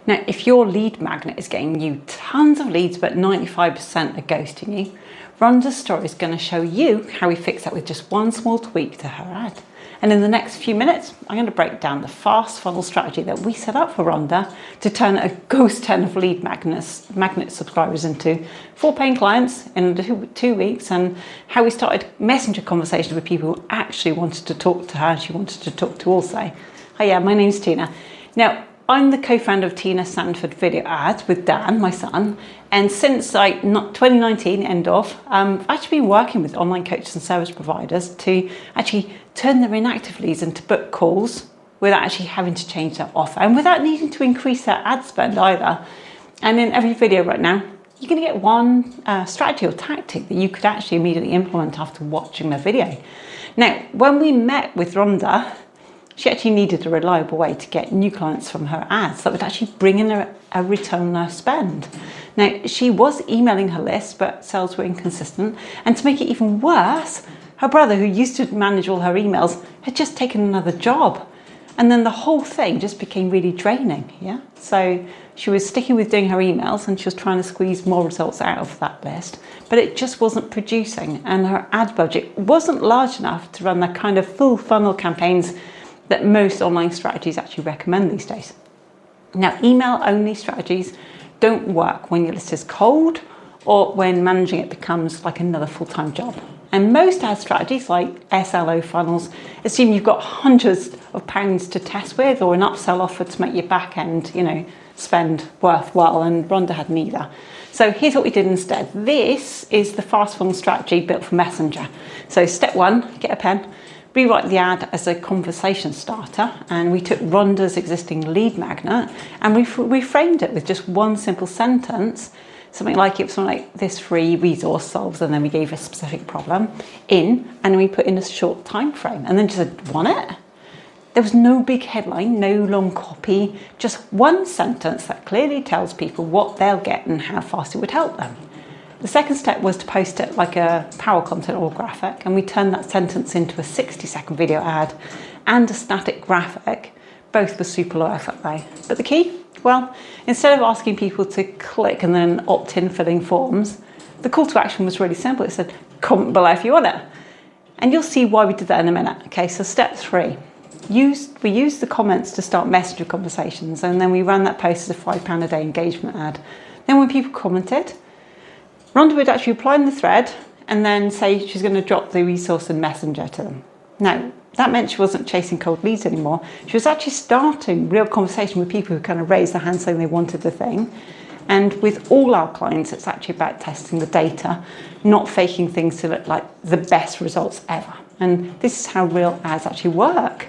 Now, if your lead magnet is getting you tons of leads, but 95% are ghosting you, Rhonda's story is going to show you how we fix that with just one small tweak to her ad. And in the next few minutes, I'm going to break down the fast funnel strategy that we set up for Rhonda to turn a ghost 10 of lead magnet subscribers into 4 paying clients in 2 weeks, and how we started messenger conversations with people who actually wanted to talk to her and she wanted to talk to also. Hi, my name's Tina. Now, I'm the co-founder of Tina Sandford Video Ads with Dan, my son, and since 2019, I've actually been working with online coaches and service providers to actually turn their inactive leads into book calls without actually having to change their offer and without needing to increase their ad spend either. And in every video right now, you're going to get one strategy or tactic that you could actually immediately implement after watching the video. Now, when we met with Rhonda, she actually needed a reliable way to get new clients from her ads that would actually bring in a return on her spend. Now, she was emailing her list, but sales were inconsistent. And to make it even worse, her brother, who used to manage all her emails, had just taken another job. And then the whole thing just became really draining, yeah? So she was sticking with doing her emails and she was trying to squeeze more results out of that list, but it just wasn't producing. And her ad budget wasn't large enough to run the kind of full funnel campaigns that most online strategies actually recommend these days. Now, email only strategies don't work when your list is cold or when managing it becomes like another full-time job. And most ad strategies like SLO funnels assume you've got hundreds of pounds to test with or an upsell offer to make your back end, spend worthwhile, and Rhonda had neither. So here's what we did instead. This is the fast funnel strategy built for Messenger. So step 1, get a pen, rewrite the ad as a conversation starter, and we took Rhonda's existing lead magnet and we reframed it with just one simple sentence, something like this free resource solves, and then we gave a specific problem and then we put in a short time frame and then just said, want it? There was no big headline, no long copy, just one sentence that clearly tells people what they'll get and how fast it would help them. The second step was to post it like a power content or graphic, and we turned that sentence into a 60-second video ad and a static graphic. Both were super low effort though. But the key? Well, instead of asking people to click and then opt in filling forms, the call to action was really simple. It said, comment below if you want it. And you'll see why we did that in a minute. Okay, so step 3. We used the comments to start messenger conversations, and then we ran that post as a £5 a day engagement ad. Then when people commented, Rhonda would actually reply in the thread and then say she's going to drop the resource and messenger to them. Now, that meant she wasn't chasing cold leads anymore. She was actually starting real conversation with people who kind of raised their hand saying they wanted the thing. And with all our clients, it's actually about testing the data, not faking things to look like the best results ever. And this is how real ads actually work.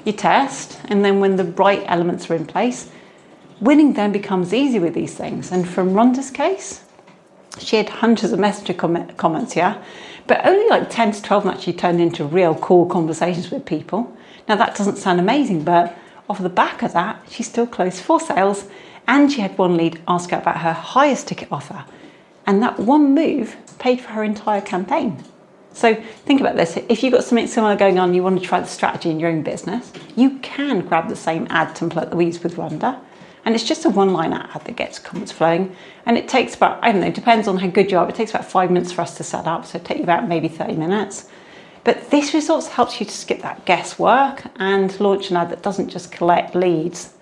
You test, and then when the right elements are in place, winning then becomes easy with these things. And from Rhonda's case, she had hundreds of messenger comments, yeah? But only like 10 to 12 actually turned into real cool conversations with people. Now that doesn't sound amazing, but off the back of that, she still closed 4 sales, and she had one lead ask her about her highest ticket offer. And that one move paid for her entire campaign. So think about this. If you've got something similar going on, you want to try the strategy in your own business, you can grab the same ad template that we use with Rhonda. And it's just a one-liner ad that gets comments flowing. And it takes about, it depends on how good you are, but it takes about 5 minutes for us to set up. So it takes you about maybe 30 minutes. But this resource helps you to skip that guesswork and launch an ad that doesn't just collect leads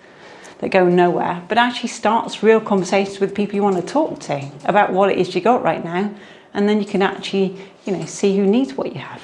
that go nowhere, but actually starts real conversations with people you want to talk to about what it is you got right now. And then you can actually, see who needs what you have.